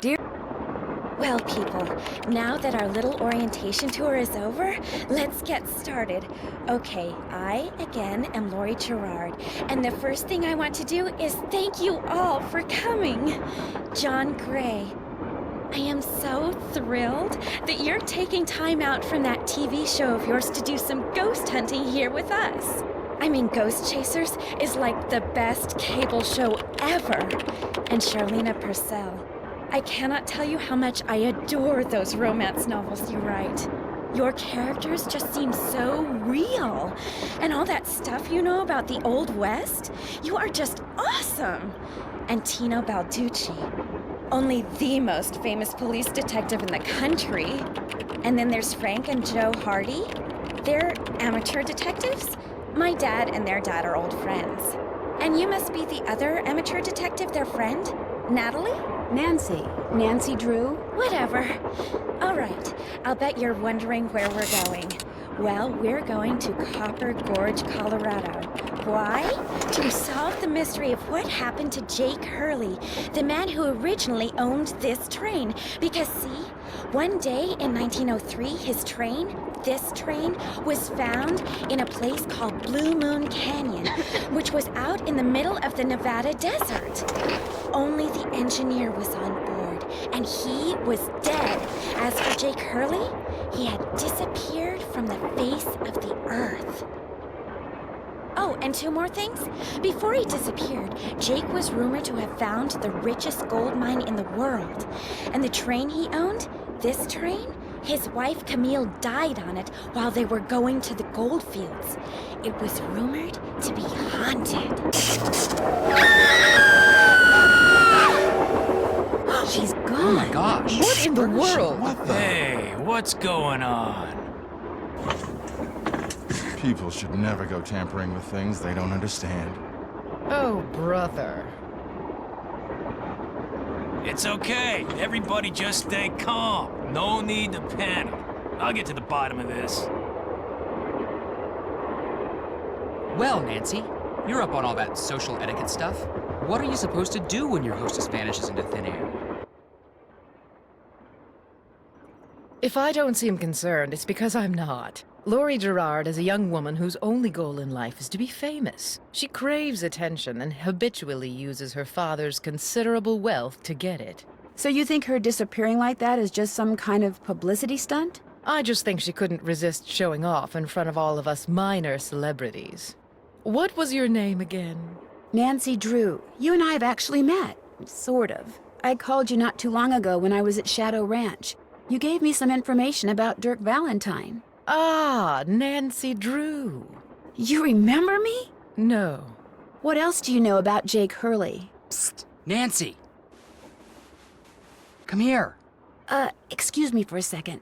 Dear... Well, people, now that our little orientation tour is over, let's get started. Okay, I, again, am Lori Gerard, and the first thing I want to do is thank you all for coming. John Gray, I am so thrilled that you're taking time out from that TV show of yours to do some ghost hunting here with us. I mean, Ghost Chasers is like the best cable show ever. And Charlena Purcell, I cannot tell you how much I adore those romance novels you write. Your characters just seem so real. And all that stuff you know about the Old West, you are just awesome. And Tino Balducci, only the most famous police detective in the country. And then there's Frank and Joe Hardy. They're amateur detectives. My dad and their dad are old friends. And you must be the other amateur detective, their friend? Natalie? Nancy Drew? Whatever. All right, I'll bet you're wondering where we're going. Well, we're going to Copper Gorge, Colorado. Why? To solve the mystery of what happened to Jake Hurley, the man who originally owned this train. Because see, one day in 1903, this train, was found in a place called Blue Moon Canyon, which was out in the middle of the Nevada desert. Only the engineer was on board, and he was dead. As for Jake Hurley, he had disappeared from the face of the earth. Oh, and two more things. Before he disappeared, Jake was rumored to have found the richest gold mine in the world. And the train he owned, this train, his wife Camille died on it while they were going to the gold fields. It was rumored to be haunted. She's gone. Oh my gosh. What in the world? What the? Hey, what's going on? People should never go tampering with things they don't understand. Oh, brother. It's okay. Everybody just stay calm. No need to panic. I'll get to the bottom of this. Well, Nancy, you're up on all that social etiquette stuff. What are you supposed to do when your hostess vanishes into thin air? If I don't seem concerned, it's because I'm not. Lori Gerard is a young woman whose only goal in life is to be famous. She craves attention and habitually uses her father's considerable wealth to get it. So you think her disappearing like that is just some kind of publicity stunt? I just think she couldn't resist showing off in front of all of us minor celebrities. What was your name again? Nancy Drew. You and I have actually met. Sort of. I called you not too long ago when I was at Shadow Ranch. You gave me some information about Dirk Valentine. Ah, Nancy Drew. You remember me? No. What else do you know about Jake Hurley? Psst, Nancy! Come here. Excuse me for a second.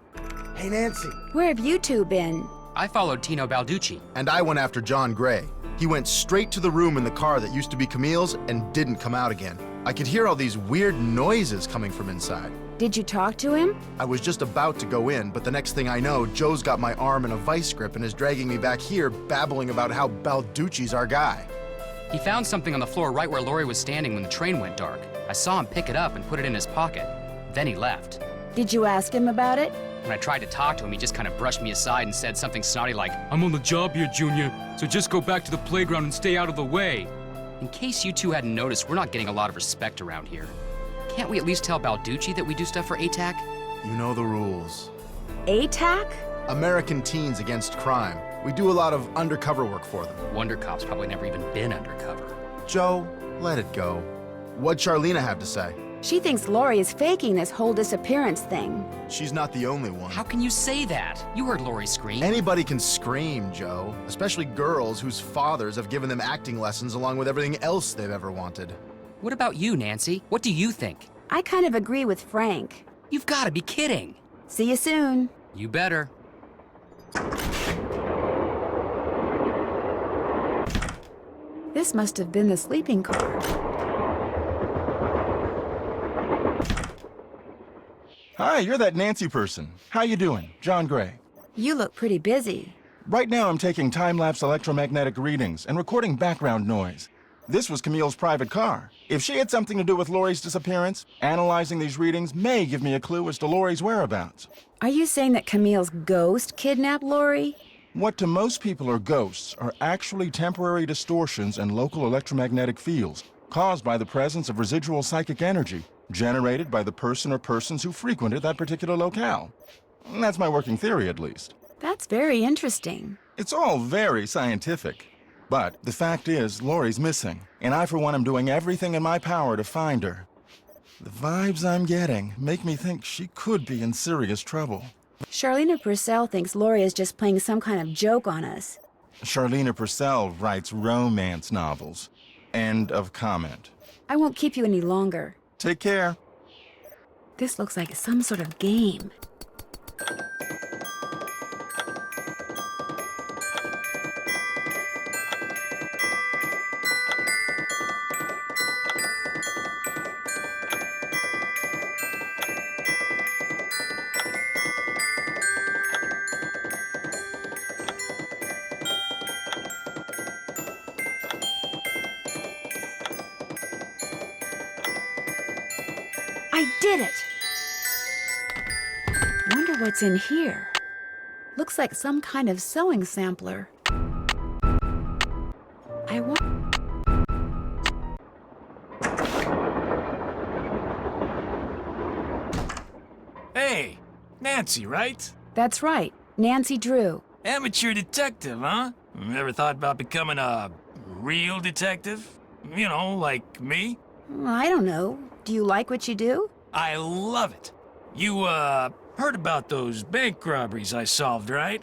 Hey, Nancy. Where have you two been? I followed Tino Balducci. And I went after John Gray. He went straight to the room in the car that used to be Camille's and didn't come out again. I could hear all these weird noises coming from inside. Did you talk to him? I was just about to go in, but the next thing I know, Joe's got my arm in a vice grip and is dragging me back here, babbling about how Balducci's our guy. He found something on the floor right where Lori was standing when the train went dark. I saw him pick it up and put it in his pocket. Then he left. Did you ask him about it? When I tried to talk to him, he just kind of brushed me aside and said something snotty like, "I'm on the job here, Junior, so just go back to the playground and stay out of the way." In case you two hadn't noticed, we're not getting a lot of respect around here. Can't we at least tell Balducci that we do stuff for ATAC? You know the rules. ATAC? American Teens Against Crime. We do a lot of undercover work for them. Wonder Cop's probably never even been undercover. Joe, let it go. What'd Charlena have to say? She thinks Lori is faking this whole disappearance thing. She's not the only one. How can you say that? You heard Lori scream. Anybody can scream, Joe. Especially girls whose fathers have given them acting lessons along with everything else they've ever wanted. What about you, Nancy? What do you think? I kind of agree with Frank. You've got to be kidding. See you soon. You better. This must have been the sleeping car. Hi, you're that Nancy person. How you doing? John Gray. You look pretty busy. Right now I'm taking time-lapse electromagnetic readings and recording background noise. This was Camille's private car. If she had something to do with Lori's disappearance, analyzing these readings may give me a clue as to Lori's whereabouts. Are you saying that Camille's ghost kidnapped Lori? What to most people are ghosts are actually temporary distortions in local electromagnetic fields caused by the presence of residual psychic energy generated by the person or persons who frequented that particular locale. That's my working theory, at least. That's very interesting. It's all very scientific. But the fact is, Lori's missing, and I, for one, am doing everything in my power to find her. The vibes I'm getting make me think she could be in serious trouble. Charlena Purcell thinks Lori is just playing some kind of joke on us. Charlena Purcell writes romance novels. End of comment. I won't keep you any longer. Take care. This looks like some sort of game. I did it! Wonder what's in here. Looks like some kind of sewing sampler. I want... Hey, Nancy, right? That's right, Nancy Drew. Amateur detective, huh? Ever thought about becoming a real detective? You know, like me? I don't know. Do you like what you do? I love it. You, heard about those bank robberies I solved, right?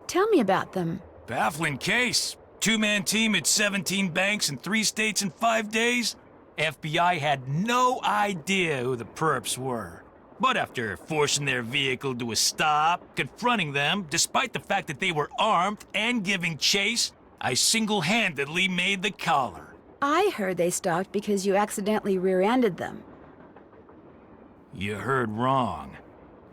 Tell me about them. Baffling case. Two-man team at 17 banks in 3 states in 5 days. FBI had no idea who the perps were. But after forcing their vehicle to a stop, confronting them, despite the fact that they were armed and giving chase, I single-handedly made the collar. I heard they stopped because you accidentally rear-ended them. You heard wrong.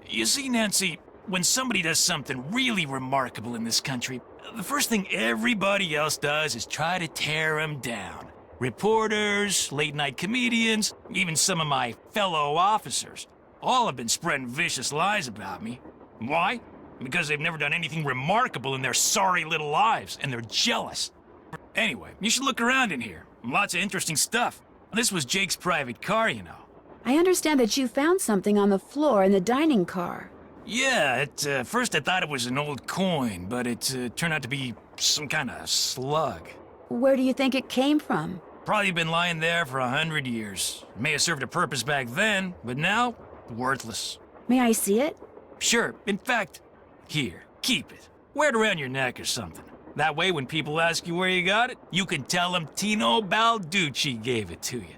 You see, Nancy, when somebody does something really remarkable in this country, the first thing everybody else does is try to tear them down. Reporters, late-night comedians, even some of my fellow officers, all have been spreading vicious lies about me. Why? Because they've never done anything remarkable in their sorry little lives, and they're jealous. Anyway, you should look around in here. Lots of interesting stuff. This was Jake's private car, you know. I understand that you found something on the floor in the dining car. Yeah, at first I thought it was an old coin, but it turned out to be some kind of slug. Where do you think it came from? Probably been lying there for 100 years. May have served a purpose back then, but now, worthless. May I see it? Sure, in fact, here, keep it. Wear it around your neck or something. That way, when people ask you where you got it, you can tell them Tino Balducci gave it to you.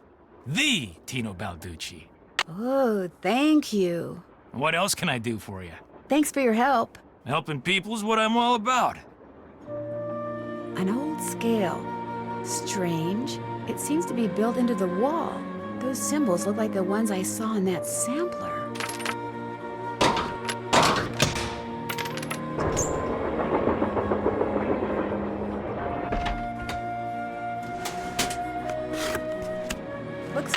The Tino Balducci. Oh, thank you. What else can I do for you? Thanks for your help. Helping people is what I'm all about. An old scale. Strange. It seems to be built into the wall. Those symbols look like the ones I saw in that sampler. Looks...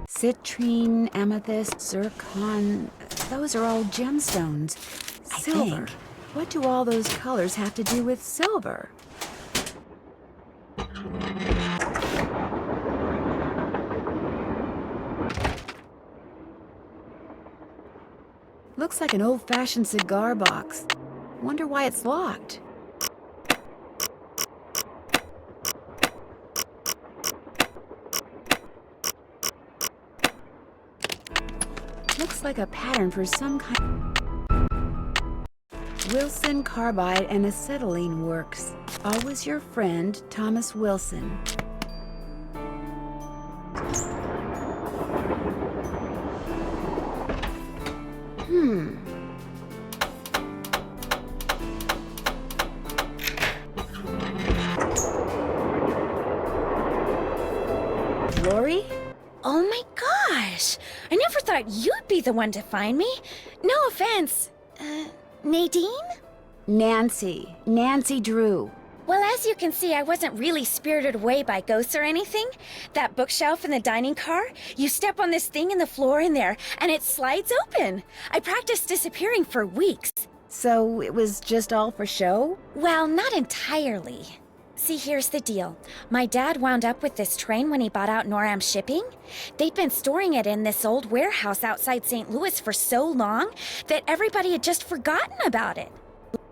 Citrine, amethyst, zircon... Those are all gemstones. Silver. What do all those colors have to do with silver? Looks like an old-fashioned cigar box. Wonder why it's locked. Looks like a pattern for some kind. Wilson Carbide and Acetylene Works. Always your friend, Thomas Wilson. Lori? Oh my gosh! I never thought you'd be the one to find me. No offense. Nadine? Nancy. Nancy Drew. Well, as you can see, I wasn't really spirited away by ghosts or anything. That bookshelf in the dining car, you step on this thing in the floor in there, and it slides open. I practiced disappearing for weeks. So it was just all for show? Well, not entirely. See, here's the deal. My dad wound up with this train when he bought out Noram Shipping. They'd been storing it in this old warehouse outside St. Louis for so long that everybody had just forgotten about it.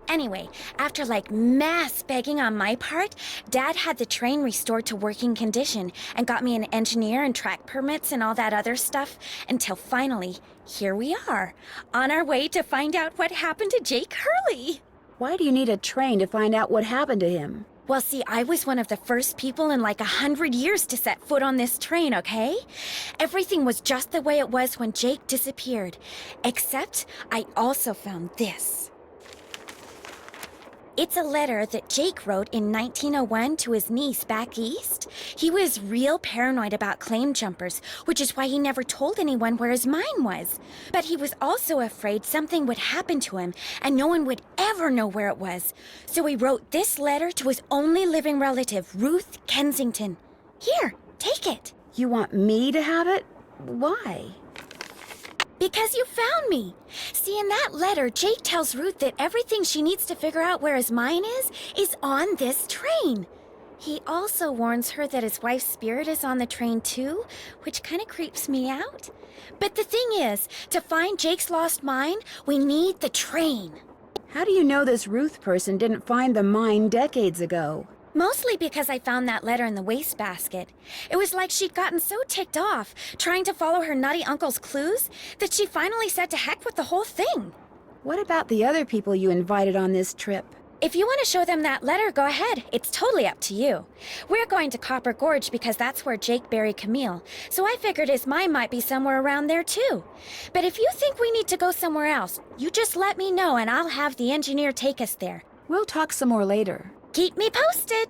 Anyway, after like mass begging on my part, Dad had the train restored to working condition and got me an engineer and track permits and all that other stuff until finally, here we are, on our way to find out what happened to Jake Hurley. Why do you need a train to find out what happened to him? Well, see, I was one of the first people in like 100 years to set foot on this train, okay? Everything was just the way it was when Jake disappeared. Except I also found this. It's a letter that Jake wrote in 1901 to his niece back east. He was real paranoid about claim jumpers, which is why he never told anyone where his mine was. But he was also afraid something would happen to him and no one would ever know where it was. So he wrote this letter to his only living relative, Ruth Kensington. Here, take it. You want me to have it? Why? Because you found me. See, in that letter, Jake tells Ruth that everything she needs to figure out where his mine is on this train. He also warns her that his wife's spirit is on the train too, which kind of creeps me out. But the thing is, to find Jake's lost mine, we need the train. How do you know this Ruth person didn't find the mine decades ago? Mostly because I found that letter in the wastebasket. It was like she'd gotten so ticked off, trying to follow her nutty uncle's clues, that she finally said to heck with the whole thing. What about the other people you invited on this trip? If you want to show them that letter, go ahead. It's totally up to you. We're going to Copper Gorge because that's where Jake buried Camille, so I figured his mine might be somewhere around there too. But if you think we need to go somewhere else, you just let me know and I'll have the engineer take us there. We'll talk some more later. Keep me posted.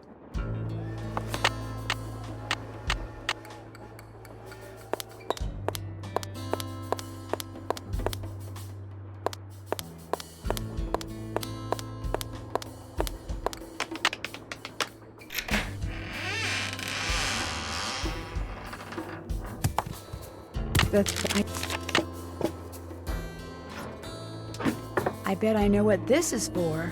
That's fine. I bet I know what this is for.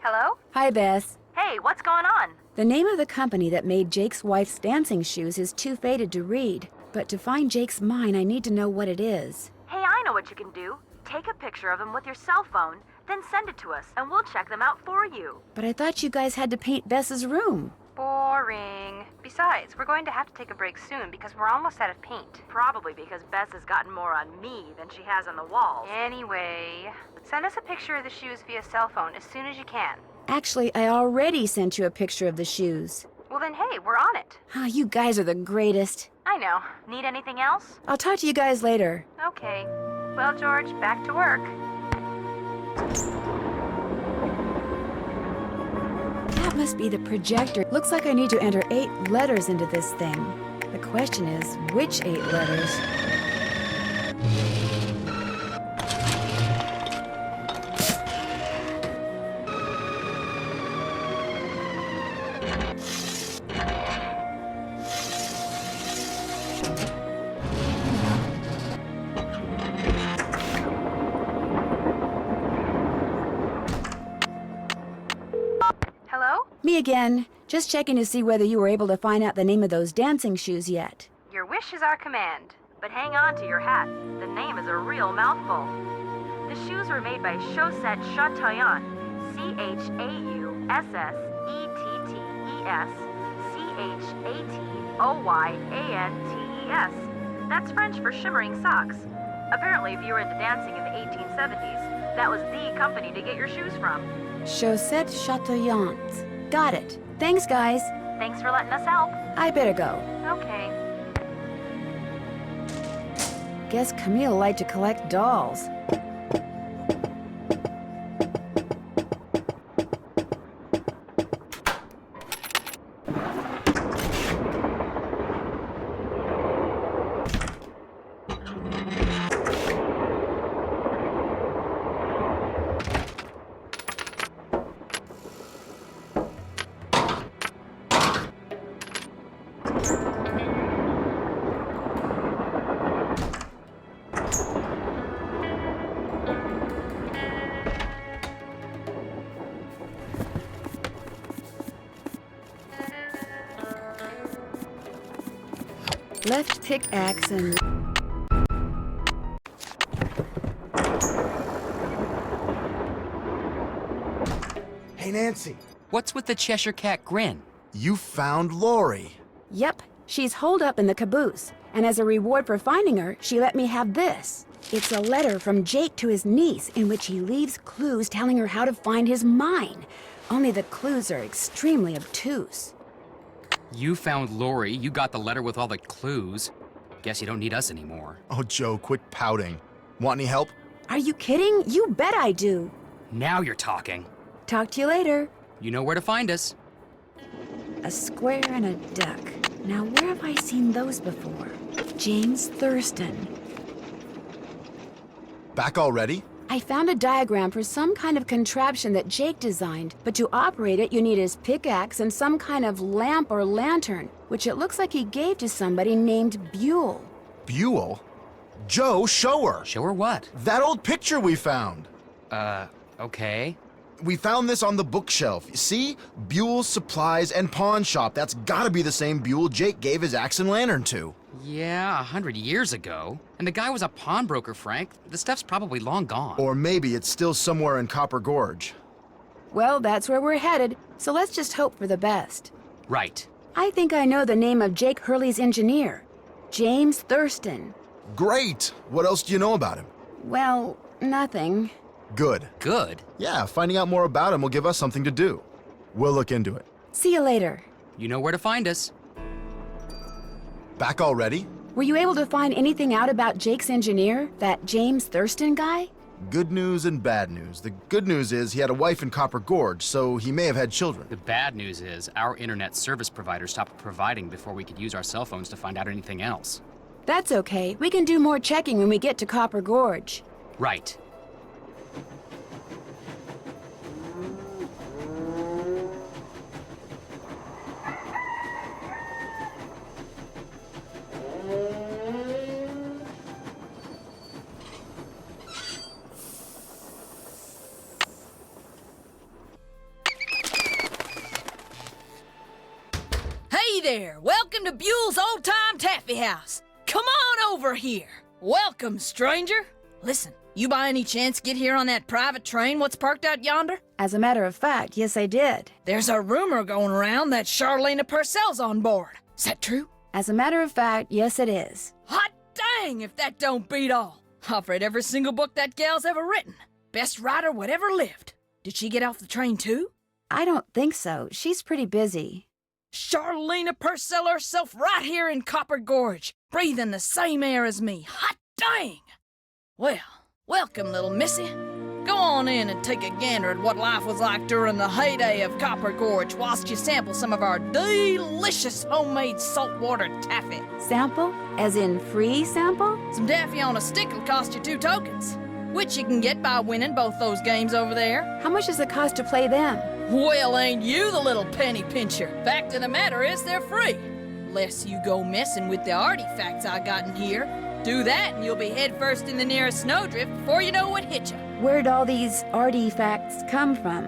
Hello? Hi, Beth. Hey, what's going on? The name of the company that made Jake's wife's dancing shoes is too faded to read. But to find Jake's mine, I need to know what it is. Hey, I know what you can do. Take a picture of them with your cell phone, then send it to us, and we'll check them out for you. But I thought you guys had to paint Bess's room. Boring. Besides, we're going to have to take a break soon because we're almost out of paint. Probably because Bess has gotten more on me than she has on the walls. Anyway, send us a picture of the shoes via cell phone as soon as you can. Actually, I already sent you a picture of the shoes. Well then, hey, we're on it. Ah, you guys are the greatest. I know. Need anything else? I'll talk to you guys later. Okay. Well, George, back to work. That must be the projector. Looks like I need to enter 8 letters into this thing. The question is, which 8 letters? Hello? Me again. Just checking to see whether you were able to find out the name of those dancing shoes yet. Your wish is our command. But hang on to your hat. The name is a real mouthful. The shoes were made by Chaussette Chatillon. Chaussetoyantes. That's French for shimmering socks. Apparently, if you were into dancing in the 1870s, that was the company to get your shoes from. Chaussette Chatillon. Got it. Thanks, guys. Thanks for letting us help. I better go. Okay. Guess Camille liked to collect dolls. Left pickaxe and... Hey, Nancy. What's with the Cheshire Cat grin? You found Lori. Yep, she's holed up in the caboose. And as a reward for finding her, she let me have this. It's a letter from Jake to his niece in which he leaves clues telling her how to find his mine. Only the clues are extremely obtuse. You found Lori, you got the letter with all the clues. Guess you don't need us anymore. Oh, Joe, quit pouting. Want any help? Are you kidding? You bet I do. Now you're talking. Talk to you later. You know where to find us. A square and a duck. Now, where have I seen those before? James Thurston. Back already? I found a diagram for some kind of contraption that Jake designed, but to operate it, you need his pickaxe and some kind of lamp or lantern, which it looks like he gave to somebody named Buell. Buell? Joe, show her. Show her what? That old picture we found. Okay. We found this on the bookshelf. See? Buell's Supplies and Pawn Shop. That's gotta be the same Buell Jake gave his axe and lantern to. Yeah, 100 years ago. And the guy was a pawnbroker, Frank. The stuff's probably long gone. Or maybe it's still somewhere in Copper Gorge. Well, that's where we're headed, so let's just hope for the best. Right. I think I know the name of Jake Hurley's engineer. James Thurston. Great! What else do you know about him? Well, nothing. Good. Good. Yeah, finding out more about him will give us something to do. We'll look into it. See you later. You know where to find us. Back already? Were you able to find anything out about Jake's engineer, that James Thurston guy? Good news and bad news. The good news is he had a wife in Copper Gorge, so he may have had children. The bad news is our internet service provider stopped providing before we could use our cell phones to find out anything else. That's okay. We can do more checking when we get to Copper Gorge. Right. Hey there! Welcome to Buell's Old Time Taffy House. Come on over here. Welcome, stranger. Listen, you by any chance get here on that private train what's parked out yonder? As a matter of fact, yes, I did. There's a rumor going around that Charlena Purcell's on board. Is that true? As a matter of fact, yes, it is. Hot dang if that don't beat all. I've read every single book that gal's ever written. Best writer whatever lived. Did she get off the train too? I don't think so. She's pretty busy. Charlena Purcell herself right here in Copper Gorge, breathing the same air as me. Hot dang! Well, welcome, little missy. Go on in and take a gander at what life was like during the heyday of Copper Gorge whilst you sample some of our delicious homemade saltwater taffy. Sample? As in free sample? Some taffy on a stick will cost you 2 tokens, which you can get by winning both those games over there. How much does it cost to play them? Well, ain't you the little penny pincher? Fact of the matter is they're free. Unless you go messing with the artifacts I got in here. Do that and you'll be headfirst in the nearest snowdrift before you know what hit you. Where'd all these artifacts come from?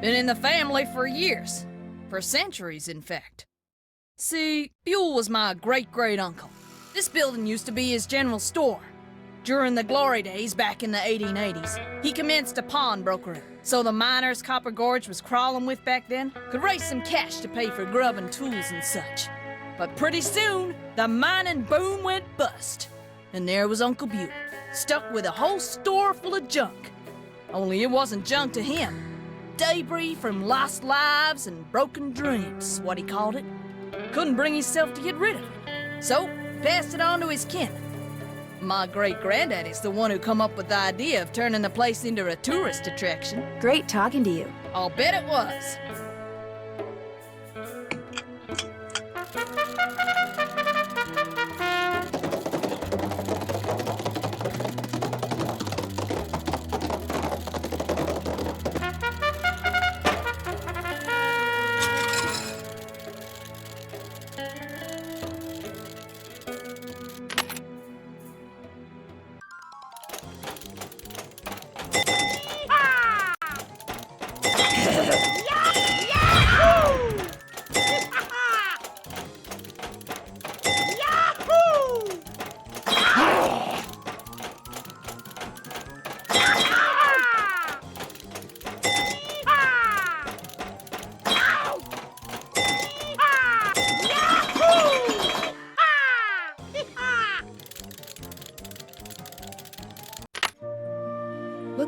Been in the family for years. For centuries, in fact. See, Buell was my great-great-uncle. This building used to be his general store. During the glory days back in the 1880s, he commenced a pawnbroker. So the miners Copper Gorge was crawling with back then could raise some cash to pay for grub and tools and such. But pretty soon, the mining boom went bust. And there was Uncle Buell, stuck with a whole store full of junk. Only it wasn't junk to him. Debris from lost lives and broken dreams, what he called it. Couldn't bring himself to get rid of it. So, passed it on to his kin. My great-granddaddy's the one who come up with the idea of turning the place into a tourist attraction. Great talking to you. I'll bet it was.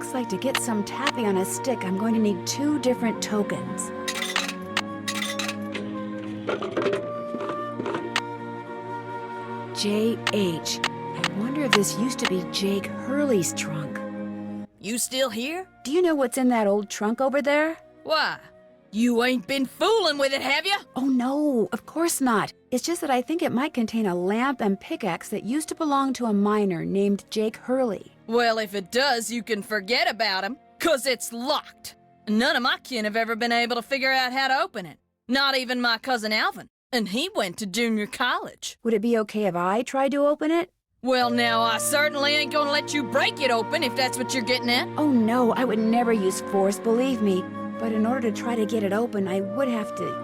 looks like to get some tapping on a stick, I'm going to need 2 different tokens. J.H. I wonder if this used to be Jake Hurley's trunk. You still here? Do you know what's in that old trunk over there? Why? You ain't been fooling with it, have you? Oh no, of course not. It's just that I think it might contain a lamp and pickaxe that used to belong to a miner named Jake Hurley. Well, if it does, you can forget about him, 'cause it's locked. None of my kin have ever been able to figure out how to open it. Not even my cousin Alvin. And he went to junior college. Would it be okay if I tried to open it? Well, now, I certainly ain't gonna let you break it open if that's what you're getting at. Oh no, I would never use force, believe me. But in order to try to get it open, I would have to,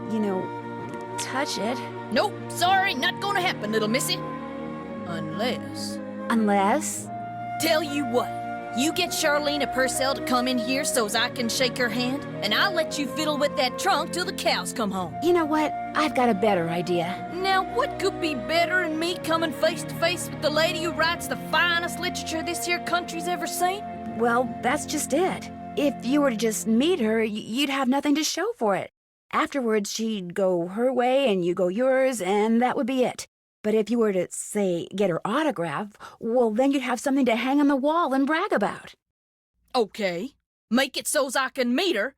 touch it. Nope, sorry, not gonna happen, little missy. Unless... Unless? Tell you what, you get Charlene Purcell to come in here so's I can shake her hand, and I'll let you fiddle with that trunk till the cows come home. You know what? I've got a better idea. Now, what could be better than me coming face to face with the lady who writes the finest literature this here country's ever seen? Well, that's just it. If you were to just meet her, you'd have nothing to show for it. Afterwards, she'd go her way and you go yours, and that would be it. But if you were to, say, get her autograph, well, then you'd have something to hang on the wall and brag about. Okay, make it so's I can meet her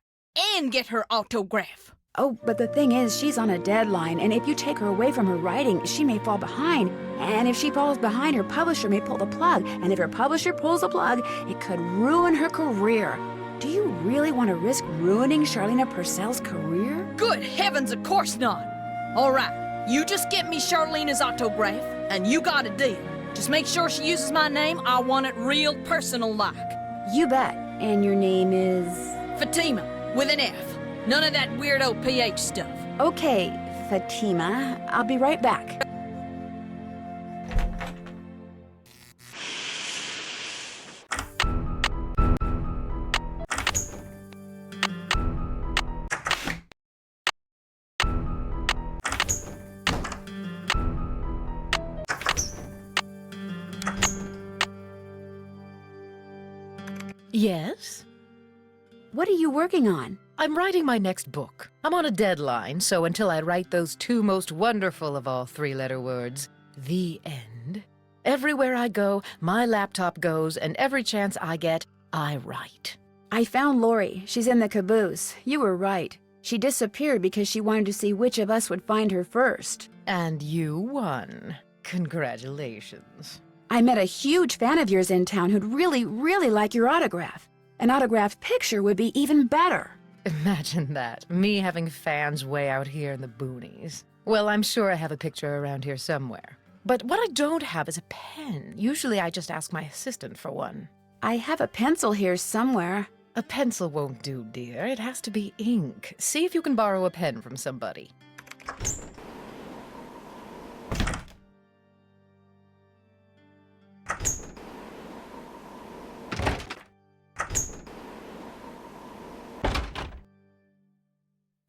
and get her autograph. Oh, but the thing is, she's on a deadline, and if you take her away from her writing, she may fall behind. And if she falls behind, her publisher may pull the plug. And if her publisher pulls the plug, it could ruin her career. Do you really want to risk ruining Charlene Purcell's career? Good heavens, of course not. All right, you just get me Charlene's autograph, and you got a deal. Just make sure she uses my name. I want it real personal-like. You bet. And your name is? Fatima, with an F. None of that weirdo PH stuff. Okay, Fatima. I'll be right back. Yes? What are you working on? I'm writing my next book. I'm on a deadline, so until I write those 2 most wonderful of all 3-letter words, the end, everywhere I go, my laptop goes, and every chance I get, I write. I found Lori. She's in the caboose. You were right. She disappeared because she wanted to see which of us would find her first. And you won. Congratulations. I met a huge fan of yours in town who'd really, really like your autograph. An autographed picture would be even better. Imagine that, me having fans way out here in the boonies. Well, I'm sure I have a picture around here somewhere. But what I don't have is a pen. Usually I just ask my assistant for one. I have a pencil here somewhere. A pencil won't do, dear. It has to be ink. See if you can borrow a pen from somebody.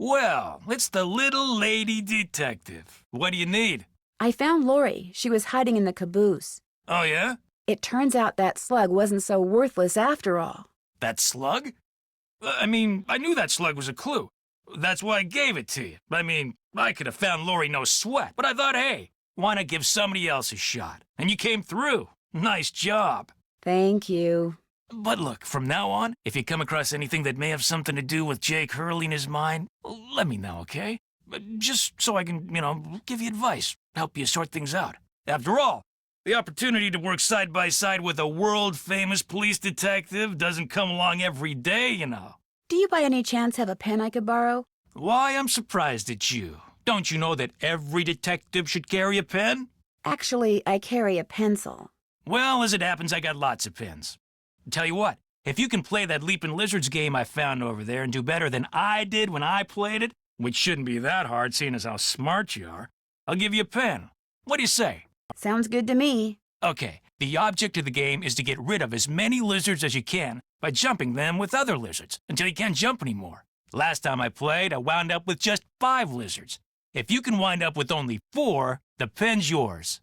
Well, it's the little lady detective. What do you need? I found Lori. She was hiding in the caboose. Oh, yeah? It turns out that slug wasn't so worthless after all. That slug? I mean, I knew that slug was a clue. That's why I gave it to you. I mean, I could have found Lori no sweat, but I thought, hey, why not give somebody else a shot? And you came through. Nice job. Thank you. But look, from now on, if you come across anything that may have something to do with Jake Hurley in his mind, let me know, okay? Just so I can, give you advice, help you sort things out. After all, the opportunity to work side by side with a world-famous police detective doesn't come along every day, you know. Do you by any chance have a pen I could borrow? Why, I'm surprised at you. Don't you know that every detective should carry a pen? Actually, I carry a pencil. Well, as it happens, I got lots of pens. Tell you what, if you can play that Leapin' Lizards game I found over there and do better than I did when I played it, which shouldn't be that hard seeing as how smart you are, I'll give you a pen. What do you say? Sounds good to me. Okay, the object of the game is to get rid of as many lizards as you can by jumping them with other lizards until you can't jump anymore. Last time I played, I wound up with just 5 lizards. If you can wind up with only 4, the pen's yours.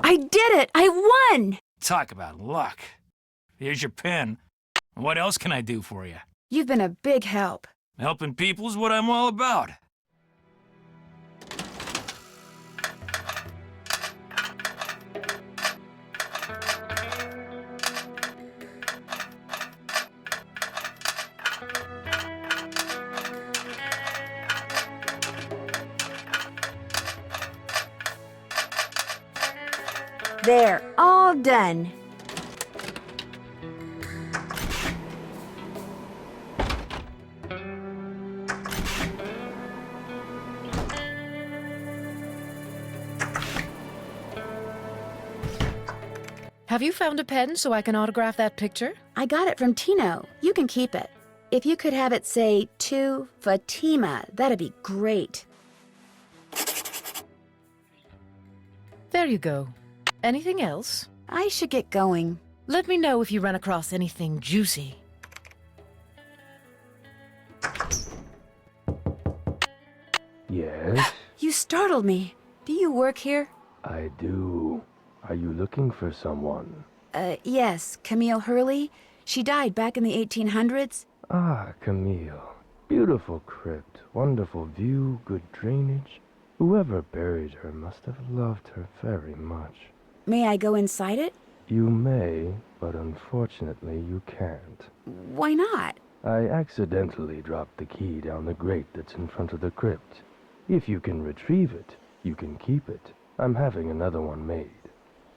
I did it! I won! Talk about luck. Here's your pen. What else can I do for you? You've been a big help. Helping people is what I'm all about. There, all done. Have you found a pen so I can autograph that picture? I got it from Tino. You can keep it. If you could have it say, to Fatima, that'd be great. There you go. Anything else? I should get going. Let me know if you run across anything juicy. Yes, You startled me. Do you work here? I do. Are you looking for someone? Yes, Camille Hurley. She died back in the 1800s. Ah, Camille. Beautiful crypt, wonderful view, good drainage. Whoever buried her must have loved her very much. May I go inside it? You may, but unfortunately you can't. Why not? I accidentally dropped the key down the grate that's in front of the crypt. If you can retrieve it, you can keep it. I'm having another one made.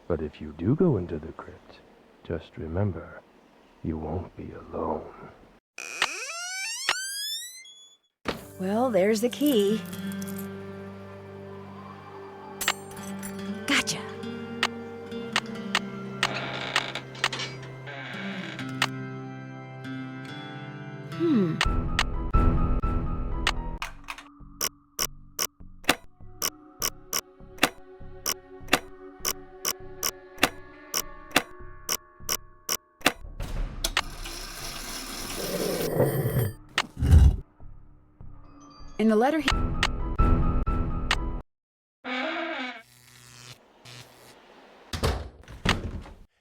But if you do go into the crypt, just remember, you won't be alone. Well, there's the key. Gotcha. In the letter he...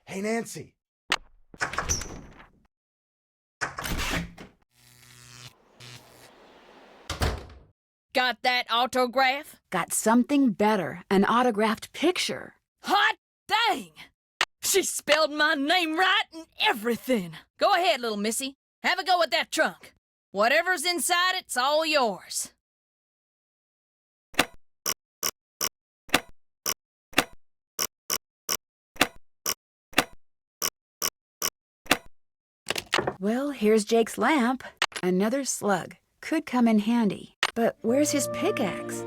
Hey, Nancy. Got that autograph? Got something better. An autographed picture. Hot dang! She spelled my name right and everything. Go ahead, little missy. Have a go at that trunk. Whatever's inside it's all yours. Well, here's Jake's lamp. Another slug. Could come in handy. But where's his pickaxe?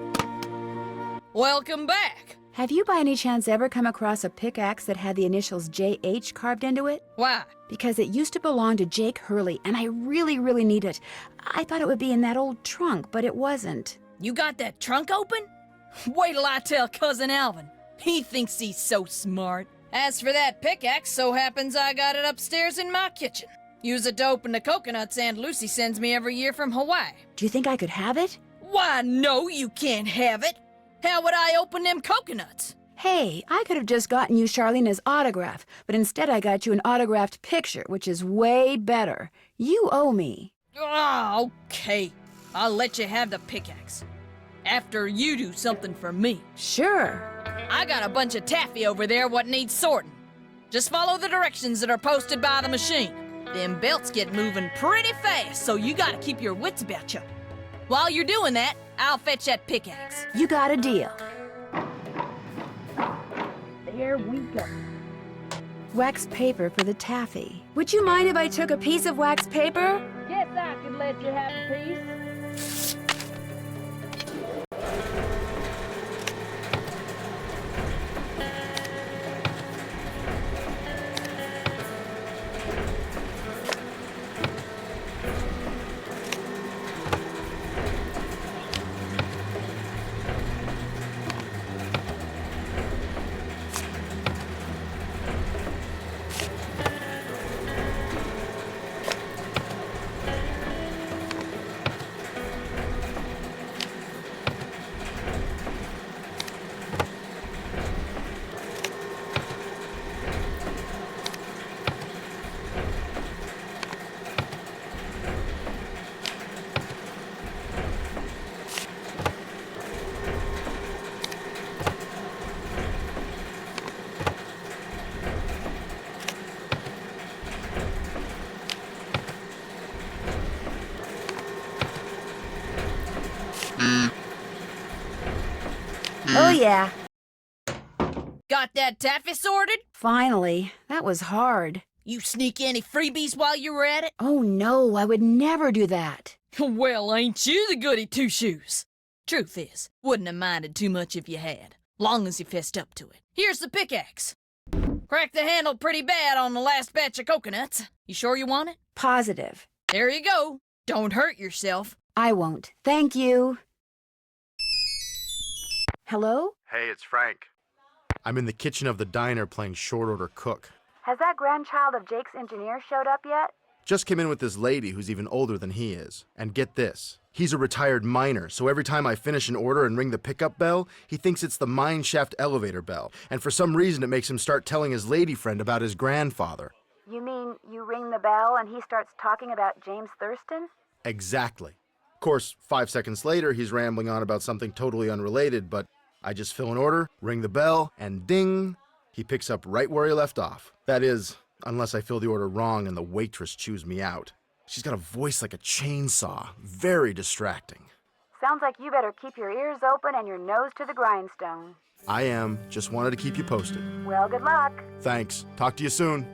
Welcome back. Have you by any chance ever come across a pickaxe that had the initials JH carved into it? Why? Because it used to belong to Jake Hurley, and I really, really need it. I thought it would be in that old trunk, but it wasn't. You got that trunk open? Wait till I tell Cousin Alvin. He thinks he's so smart. As for that pickaxe, so happens I got it upstairs in my kitchen. Use it to open the coconuts Aunt Lucy sends me every year from Hawaii. Do you think I could have it? Why, no, you can't have it. How would I open them coconuts? Hey, I could have just gotten you Charlena's autograph, but instead I got you an autographed picture, which is way better. You owe me. Oh, okay. I'll let you have the pickaxe. After you do something for me. Sure. I got a bunch of taffy over there what needs sorting. Just follow the directions that are posted by the machine. Them belts get moving pretty fast, so you gotta keep your wits about you. While you're doing that, I'll fetch that pickaxe. You got a deal. There we go. Wax paper for the taffy. Would you mind if I took a piece of wax paper? Guess I could let you have a piece. yeah. Got that taffy sorted? Finally. That was hard. You sneak any freebies while you were at it? Oh no, I would never do that. Well, ain't you the goody two-shoes? Truth is, wouldn't have minded too much if you had, long as you fessed up to it. Here's the pickaxe. Cracked the handle pretty bad on the last batch of coconuts. You sure you want it? Positive. There you go. Don't hurt yourself. I won't. Thank you. Hello? Hey, it's Frank. I'm in the kitchen of the diner playing short order cook. Has that grandchild of Jake's engineer showed up yet? Just came in with this lady who's even older than he is. And get this, he's a retired miner, so every time I finish an order and ring the pickup bell, he thinks it's the mine shaft elevator bell. And for some reason it makes him start telling his lady friend about his grandfather. You mean you ring the bell and he starts talking about James Thurston? Exactly. Of course, 5 seconds later, he's rambling on about something totally unrelated, but I just fill an order, ring the bell, and ding, he picks up right where he left off. That is, unless I fill the order wrong and the waitress chews me out. She's got a voice like a chainsaw. Very distracting. Sounds like you better keep your ears open and your nose to the grindstone. I am. Just wanted to keep you posted. Well, good luck. Thanks. Talk to you soon.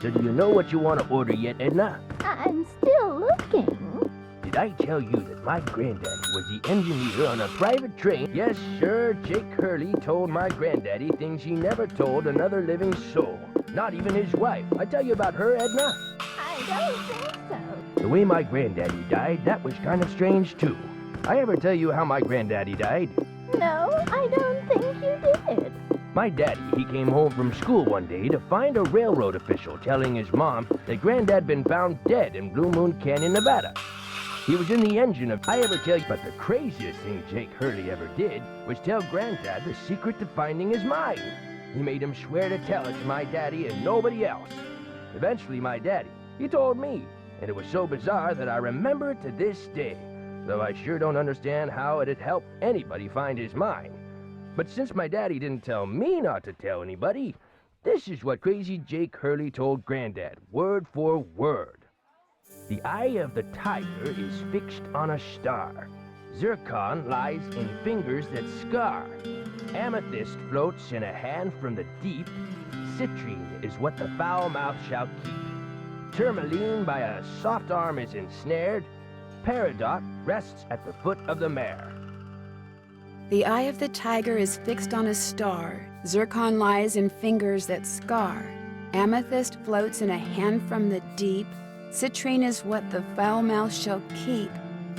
So do you know what you want to order yet, Edna? I'm still looking. Did I tell you that my granddaddy was the engineer on a private train? Yes, sir, Jake Hurley told my granddaddy things he never told another living soul. Not even his wife. I tell you about her, Edna? I don't think so. The way my granddaddy died, that was kind of strange, too. I ever tell you how my granddaddy died? No, I don't think you did. My daddy, he came home from school one day to find a railroad official telling his mom that Granddad been found dead in Blue Moon Canyon, Nevada. He was in the engine of... I ever tell you... But the craziest thing Jake Hurley ever did was tell Granddad the secret to finding his mine. He made him swear to tell it to my daddy and nobody else. Eventually, my daddy, he told me, and it was so bizarre that I remember it to this day, though I sure don't understand how it'd help anybody find his mine. But since my daddy didn't tell me not to tell anybody, this is what crazy Jake Hurley told Granddad, word for word. The eye of the tiger is fixed on a star. Zircon lies in fingers that scar. Amethyst floats in a hand from the deep. Citrine is what the foul mouth shall keep. Tourmaline by a soft arm is ensnared. Peridot rests at the foot of the mare. The eye of the tiger is fixed on a star. Zircon lies in fingers that scar. Amethyst floats in a hand from the deep. Citrine is what the foul mouth shall keep.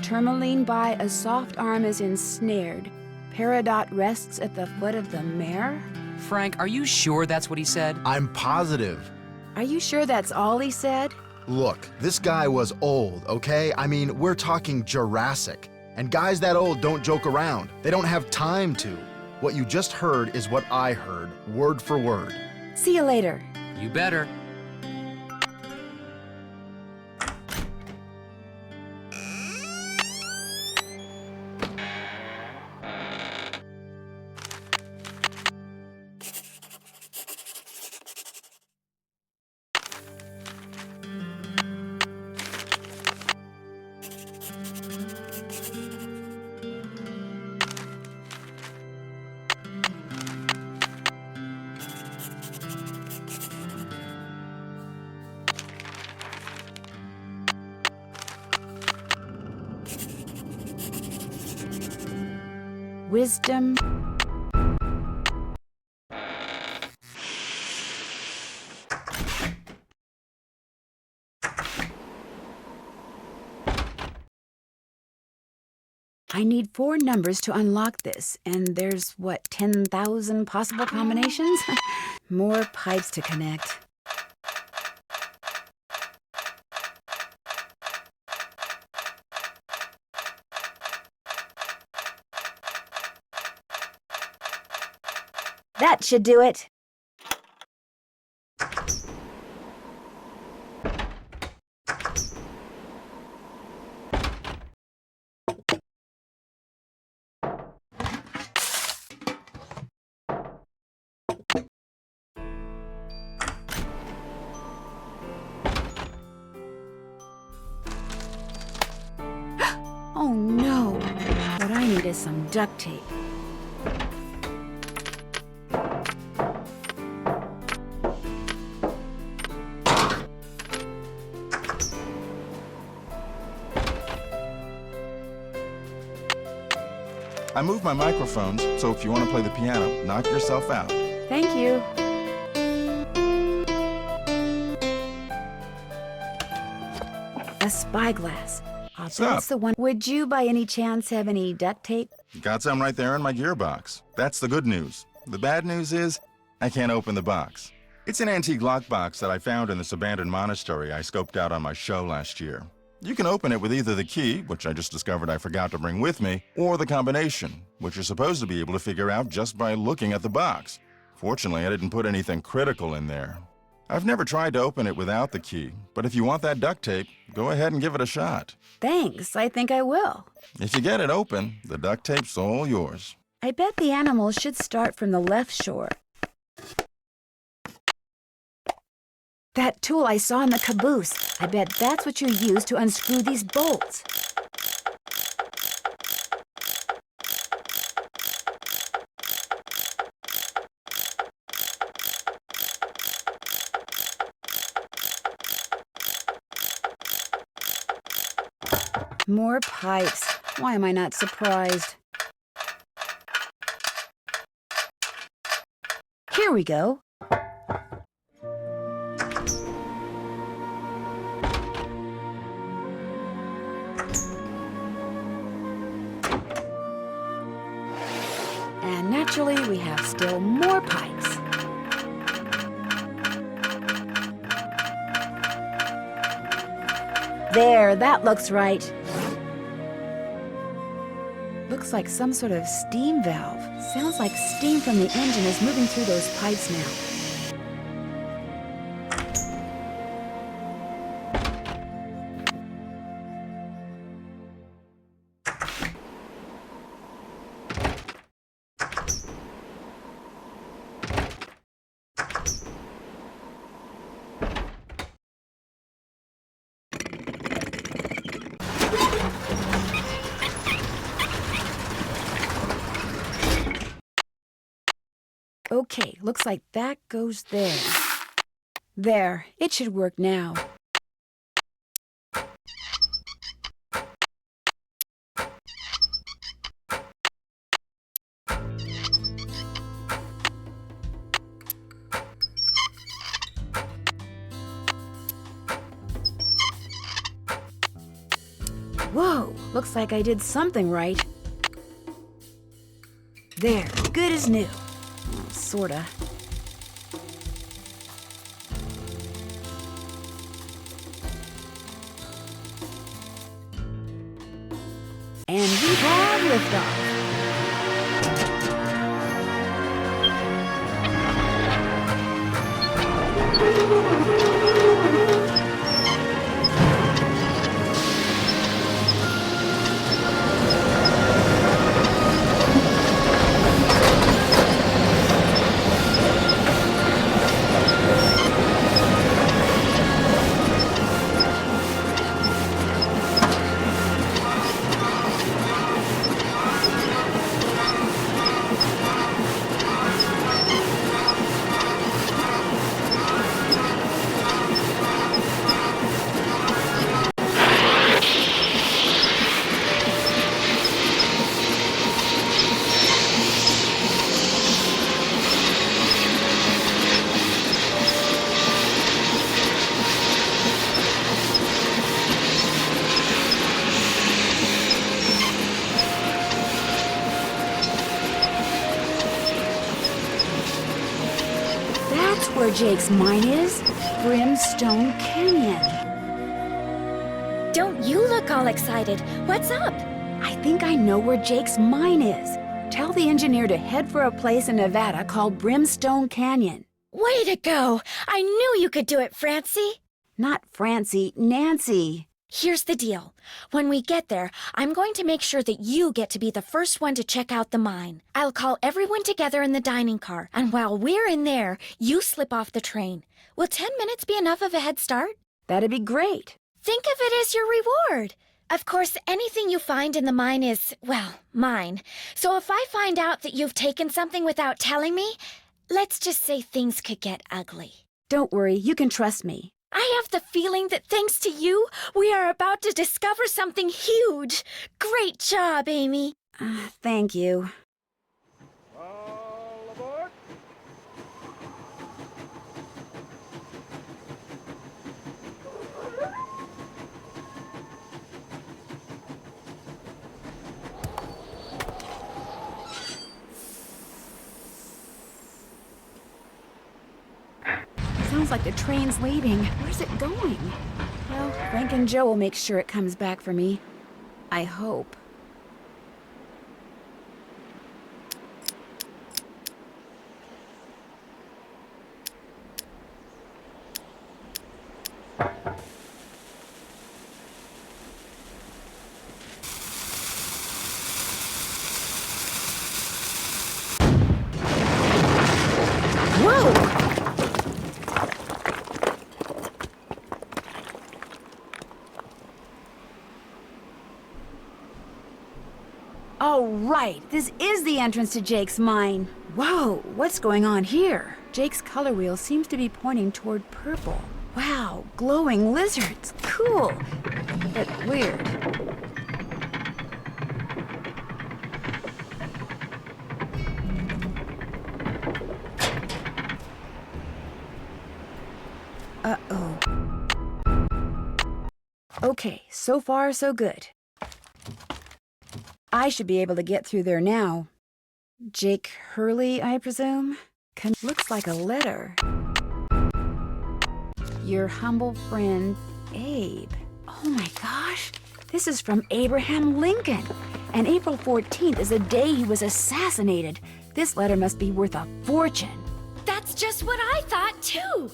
Tourmaline by a soft arm is ensnared. Peridot rests at the foot of the mare? Frank, are you sure that's what he said? I'm positive. Are you sure that's all he said? Look, this guy was old, okay? I mean, we're talking Jurassic. And guys that old don't joke around. They don't have time to. What you just heard is what I heard, word for word. See you later. You better. Wisdom. I need 4 numbers to unlock this, and there's, what, 10,000 possible combinations? More pipes to connect. That should do it. some duct tape. I moved my microphones, so if you want to play the piano, knock yourself out. Thank you. A spyglass. What's That's up? the one. Would you by any chance have any duct tape? Got some right there in my gearbox. That's the good news. The bad news is, I can't open the box. It's an antique lockbox that I found in this abandoned monastery I scoped out on my show last year. You can open it with either the key, which I just discovered I forgot to bring with me, or the combination, which you're supposed to be able to figure out just by looking at the box. Fortunately, I didn't put anything critical in there. I've never tried to open it without the key, but if you want that duct tape, go ahead and give it a shot. Thanks, I think I will. If you get it open, the duct tape's all yours. I bet the animals should start from the left shore. That tool I saw in the caboose. I bet that's what you use to unscrew these bolts. More pipes. Why am I not surprised? Here we go. And naturally, we have still more pipes. There, that looks right. Looks like some sort of steam valve. Sounds like steam from the engine is moving through those pipes now. Okay, looks like that goes there. There, it should work now. Whoa, looks like I did something right. There, good as new. Sorta. And we have liftoff. That's where Jake's mine is. Brimstone Canyon. Don't you look all excited. What's up? I think I know where Jake's mine is. Tell the engineer to head for a place in Nevada called Brimstone Canyon. Way to go! I knew you could do it, Francie. Not Francie, Nancy. Here's the deal. When we get there, I'm going to make sure that you get to be the first one to check out the mine. I'll call everyone together in the dining car, and while we're in there, you slip off the train. Will 10 minutes be enough of a head start? That'd be great. Think of it as your reward. Of course, anything you find in the mine is, well, mine. So if I find out that you've taken something without telling me, let's just say things could get ugly. Don't worry, you can trust me. I have the feeling that thanks to you, we are about to discover something huge. Great job, Amy. Thank you. All aboard. Sounds like the train's leaving. Where's it going? Well, Frank and Joe will make sure it comes back for me. I hope. Whoa! Oh, right. This is the entrance to Jake's mine. Whoa, what's going on here? Jake's color wheel seems to be pointing toward purple. Wow, glowing lizards. Cool. But weird. Uh-oh. Okay, so far so good. I should be able to get through there now. Jake Hurley, I presume? Looks like a letter. Your humble friend, Abe. Oh my gosh, this is from Abraham Lincoln. And April 14th is the day he was assassinated. This letter must be worth a fortune. That's just what I thought, too.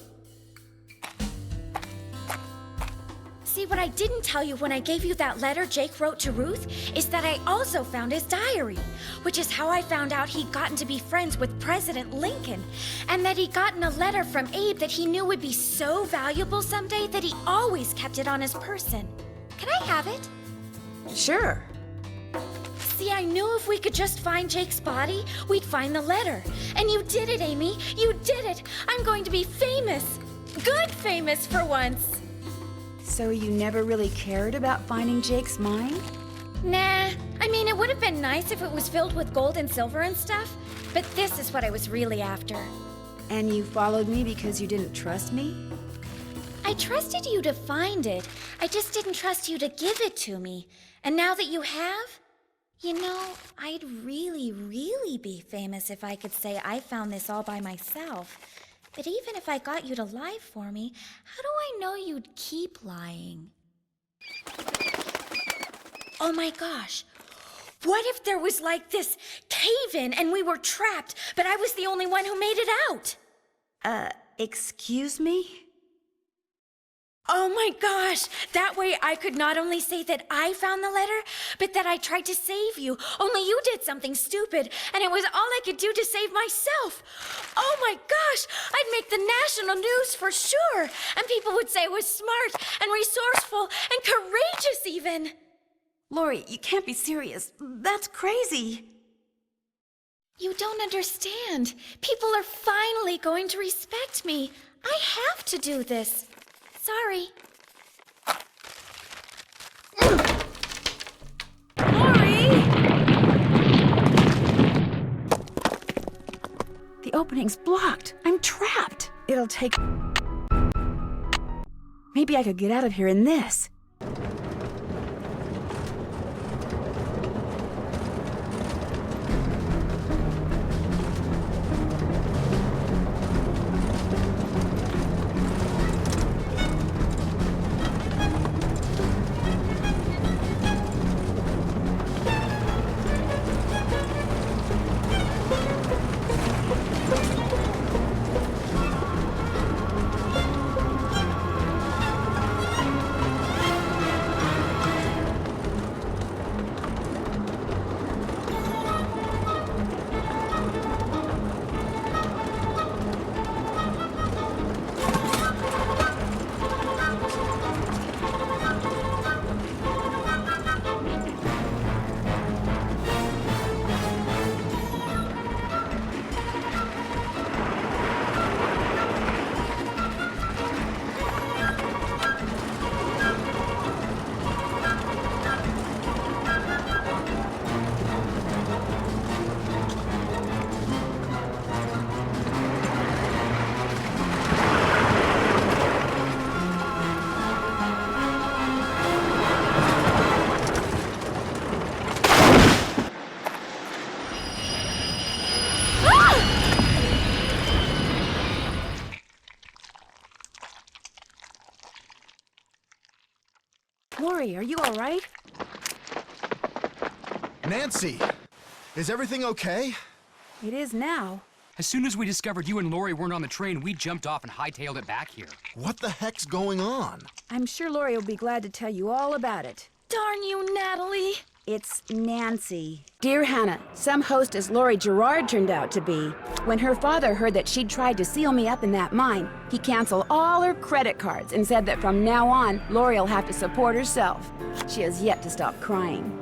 See, what I didn't tell you when I gave you that letter Jake wrote to Ruth is that I also found his diary, which is how I found out he'd gotten to be friends with President Lincoln, and that he'd gotten a letter from Abe that he knew would be so valuable someday that he always kept it on his person. Can I have it? Sure. See, I knew if we could just find Jake's body, we'd find the letter. And you did it, Amy. You did it. I'm going to be famous. Good famous for once. So you never really cared about finding Jake's mine? Nah, I mean, it would have been nice if it was filled with gold and silver and stuff, but this is what I was really after. And you followed me because you didn't trust me? I trusted you to find it. I just didn't trust you to give it to me. And now that you have, you know, I'd really, really be famous if I could say I found this all by myself. But even if I got you to lie for me, how do I know you'd keep lying? Oh my gosh. What if there was like this cave-in and we were trapped, but I was the only one who made it out? Excuse me? Oh my gosh! That way I could not only say that I found the letter, but that I tried to save you. Only you did something stupid, and it was all I could do to save myself. Oh my gosh! I'd make the national news for sure, and people would say I was smart and resourceful and courageous even. Lori, you can't be serious. That's crazy. You don't understand. People are finally going to respect me. I have to do this. Sorry. Lori! The opening's blocked. I'm trapped. It'll take... Maybe I could get out of here in this. Lori, are you all right? Nancy, is everything okay? It is now. As soon as we discovered you and Lori weren't on the train, we jumped off and hightailed it back here. What the heck's going on? I'm sure Lori will be glad to tell you all about it. Darn you, Natalie! It's Nancy. Dear Hannah, some hostess Lori Gerard turned out to be. When her father heard that she'd tried to seal me up in that mine, he canceled all her credit cards and said that from now on, Lori will have to support herself. She has yet to stop crying.